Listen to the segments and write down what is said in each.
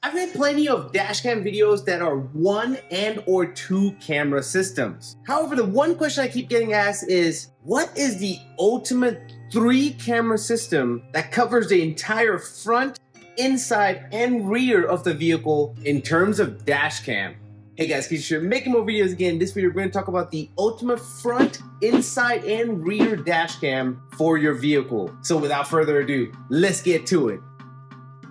I've made plenty of dashcam videos that are 1 and or 2 camera systems. However, the one question I keep getting asked is, what is the ultimate 3 camera system that covers the entire front, inside, and rear of the vehicle in terms of dashcam? Hey guys, keep sure making more videos again. In this video, we're going to talk about the ultimate front, inside, and rear dashcam for your vehicle. So without further ado, let's get to it.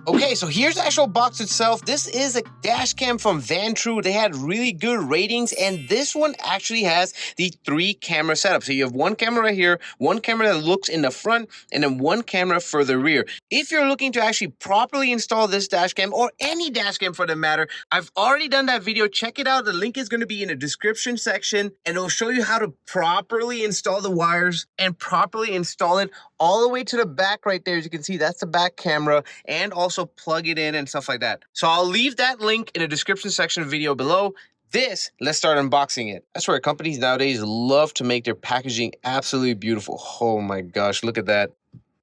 Okay, so here's the actual box itself. This is a dash cam from Vantrue. They had really good ratings, and this one actually has the 3 camera setup. So you have 1 camera right here, 1 camera that looks in the front, and then 1 camera for the rear. If you're looking to actually properly install this dash cam, or any dash cam for that matter, I've already done that video. Check it out. The link is going to be in the description section, and it'll show you how to properly install the wires and properly install it all the way to the back right there. As you can see, that's the back camera, and also plug it in and stuff like that. So I'll leave that link in the description section of the video below. Let's start unboxing it. That's where companies nowadays love to make their packaging absolutely beautiful. Oh my gosh, look at that.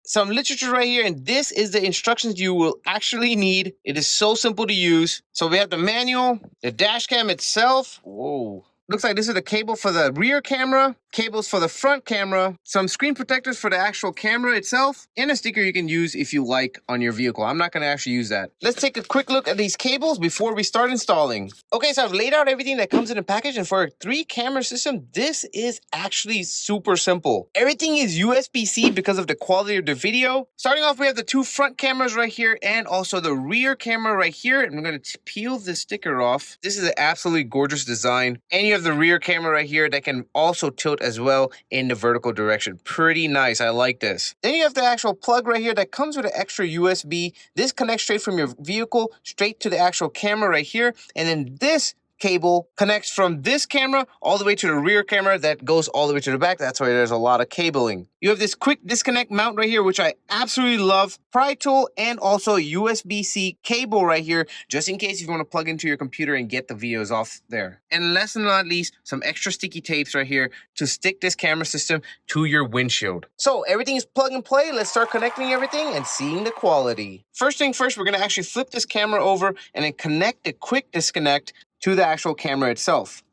Some literature right here, and this is the instructions you will actually need. It is so simple to use. So we have the manual, the dash cam itself. Whoa. Looks like this is the cable for the rear camera, cables for the front camera, some screen protectors for the actual camera itself, and a sticker you can use if you like on your vehicle. I'm not going to actually use that. Let's take a quick look at these cables before we start installing. Okay, so I've laid out everything that comes in the package, and for a 3 camera system, this is actually super simple. Everything is USB-C because of the quality of the video. Starting off, we have the 2 front cameras right here and also the rear camera right here. And I'm going to peel the sticker off. This is an absolutely gorgeous design. And you have the rear camera right here that can also tilt as well in the vertical direction. Pretty nice. I like this. Then you have the actual plug right here that comes with an extra USB. This connects straight from your vehicle straight to the actual camera right here. And then this cable connects from this camera all the way to the rear camera that goes all the way to the back. That's why there's a lot of cabling. You have this quick disconnect mount right here, which I absolutely love. Pry tool and also USB-C cable right here, just in case you want to plug into your computer and get the videos off there. And last but not least, some extra sticky tapes right here to stick this camera system to your windshield. So everything is plug and play. Let's start connecting everything and seeing the quality. First thing first, we're going to actually flip this camera over and then connect the quick disconnect to the actual camera itself.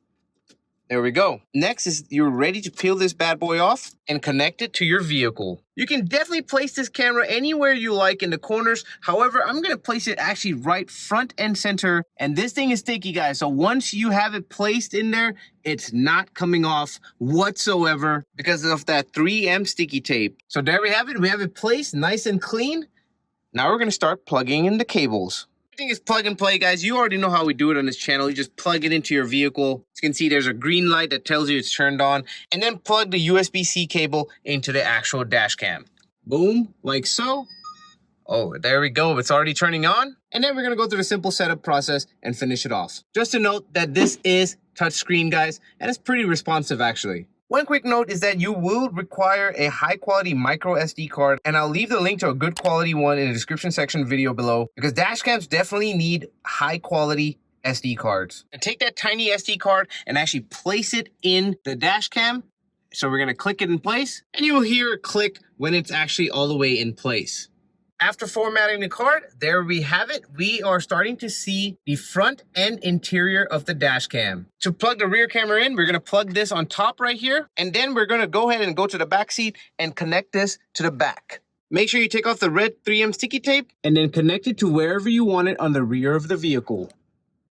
There we go. Next is you're ready to peel this bad boy off and connect it to your vehicle. You can definitely place this camera anywhere you like in the corners. However, I'm going to place it actually right front and center. And this thing is sticky, guys. So once you have it placed in there, it's not coming off whatsoever because of that 3M sticky tape. So there we have it. We have it placed nice and clean. Now we're going to start plugging in the cables. Everything is plug and play, guys. You already know how we do it on this channel. You just plug it into your vehicle. As you can see, there's a green light that tells you it's turned on, and then plug the USB-C cable into the actual dash cam. Boom, like so. Oh, there we go. It's already turning on. And then we're going to go through the simple setup process and finish it off. Just to note that this is touchscreen, guys, and it's pretty responsive, actually. One quick note is that you will require a high quality micro SD card, and I'll leave the link to a good quality one in the description section video below because dash cams definitely need high quality SD cards. And take that tiny SD card and actually place it in the dash cam. So we're going to click it in place, and you will hear a click when it's actually all the way in place. After formatting the card, there we have it. We are starting to see the front and interior of the dash cam. To plug the rear camera in, we're going to plug this on top right here. And then we're going to go ahead and go to the back seat and connect this to the back. Make sure you take off the red 3M sticky tape and then connect it to wherever you want it on the rear of the vehicle.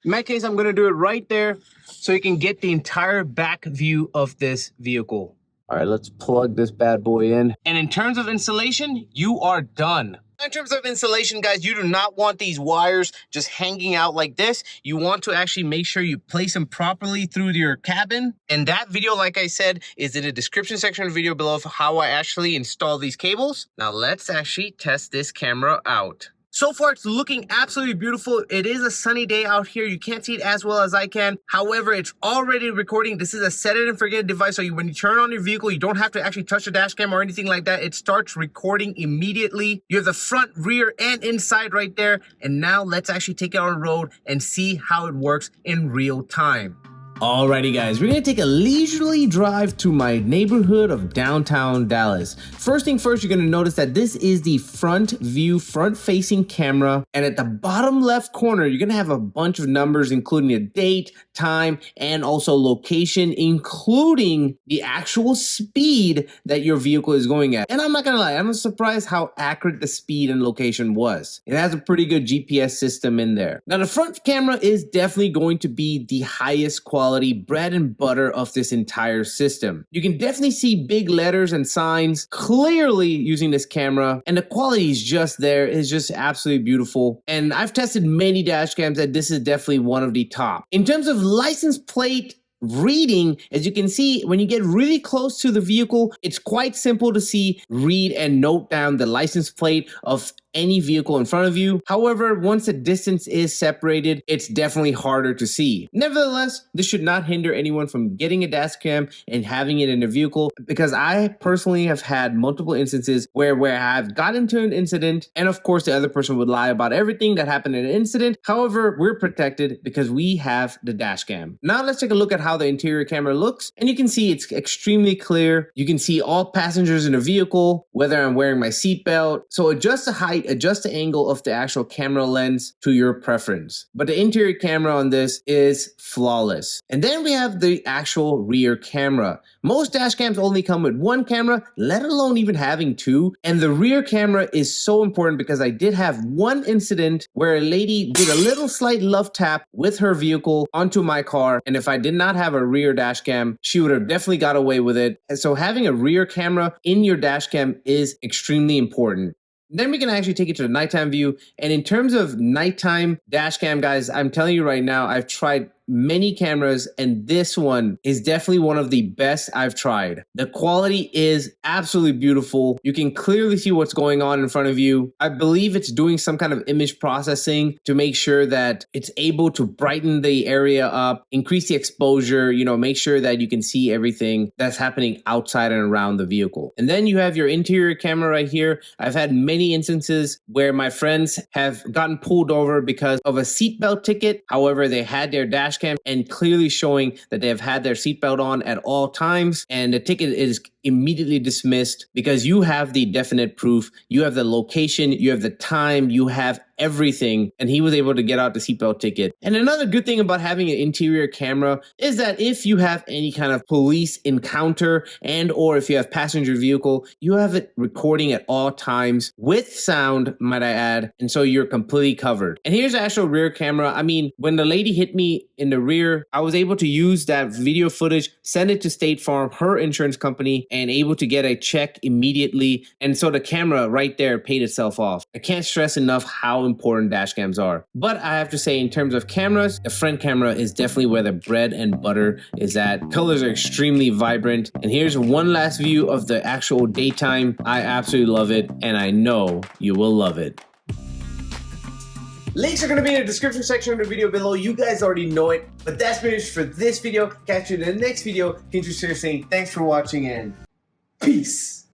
In my case, I'm going to do it right there so you can get the entire back view of this vehicle. All right, let's plug this bad boy in. And in terms of installation, you are done. In terms of installation, guys, you do not want these wires just hanging out like this. You want to actually make sure you place them properly through your cabin. And that video, like I said, is in the description section of the video below for how I actually install these cables. Now let's actually test this camera out. So far, it's looking absolutely beautiful. It is a sunny day out here. You can't see it as well as I can. However, it's already recording. This is a set it and forget it device. So when you turn on your vehicle, you don't have to actually touch the dash cam or anything like that. It starts recording immediately. You have the front, rear, and inside right there. And now let's actually take it on the road and see how it works in real time. Alrighty guys, we're gonna take a leisurely drive to my neighborhood of downtown Dallas. First thing first, you're gonna notice that this is the front view, front facing camera. And at the bottom left corner, you're gonna have a bunch of numbers, including a date, time, and also location, including the actual speed that your vehicle is going at. And I'm not gonna lie, I'm surprised how accurate the speed and location was. It has a pretty good GPS system in there. Now the front camera is definitely going to be the highest quality bread and butter of this entire system. You can definitely see big letters and signs clearly using this camera, and the quality is just there. It's just absolutely beautiful. And I've tested many dash cams and this is definitely one of the top. In terms of license plate reading, as you can see, when you get really close to the vehicle, it's quite simple to see, read, and note down the license plate of any vehicle in front of you. However, once the distance is separated, it's definitely harder to see. Nevertheless, this should not hinder anyone from getting a dash cam and having it in a vehicle, because I personally have had multiple instances where I've gotten into an incident, and of course the other person would lie about everything that happened in an incident. However, we're protected because we have the dash cam. Now let's take a look at how the interior camera looks, and you can see it's extremely clear. You can see all passengers in the vehicle, whether I'm wearing my seatbelt. So adjust the height, adjust the angle of the actual camera lens to your preference. But the interior camera on this is flawless. And then we have the actual rear camera. Most dash cams only come with one camera, let alone even having two. And the rear camera is so important because I did have one incident where a lady did a little slight love tap with her vehicle onto my car. And if I did not have a rear dash cam, she would have definitely got away with it. And so having a rear camera in your dash cam is extremely important. Then we can actually take it to the nighttime view. And in terms of nighttime dash cam, guys, I'm telling you right now, I've tried many cameras and this one is definitely one of the best I've tried. The quality is absolutely beautiful. You can clearly see what's going on in front of you. I believe it's doing some kind of image processing to make sure that it's able to brighten the area up, increase the exposure, make sure that you can see everything that's happening outside and around the vehicle. And then you have your interior camera right here. I've had many instances where my friends have gotten pulled over because of a seatbelt ticket. However, they had their dash cam and clearly showing that they have had their seatbelt on at all times, and the ticket is immediately dismissed because you have the definite proof, you have the location, you have the time, you have everything, and he was able to get out the seatbelt ticket. And another good thing about having an interior camera is that if you have any kind of police encounter and or if you have passenger vehicle, you have it recording at all times with sound, might I add, and so you're completely covered. And here's the actual rear camera. I mean, when the lady hit me in the rear, I was able to use that video footage, send it to State Farm, her insurance company, and able to get a check immediately. And so the camera right there paid itself off. I can't stress enough how important dash cams are. But I have to say, in terms of cameras, the front camera is definitely where the bread and butter is at. Colors are extremely vibrant. And here's one last view of the actual daytime. I absolutely love it, and I know you will love it. Links are going to be in the description section of the video below. You guys already know it. But that's pretty much for this video. Catch you in the next video. KLEANTRIX saying thanks for watching and peace.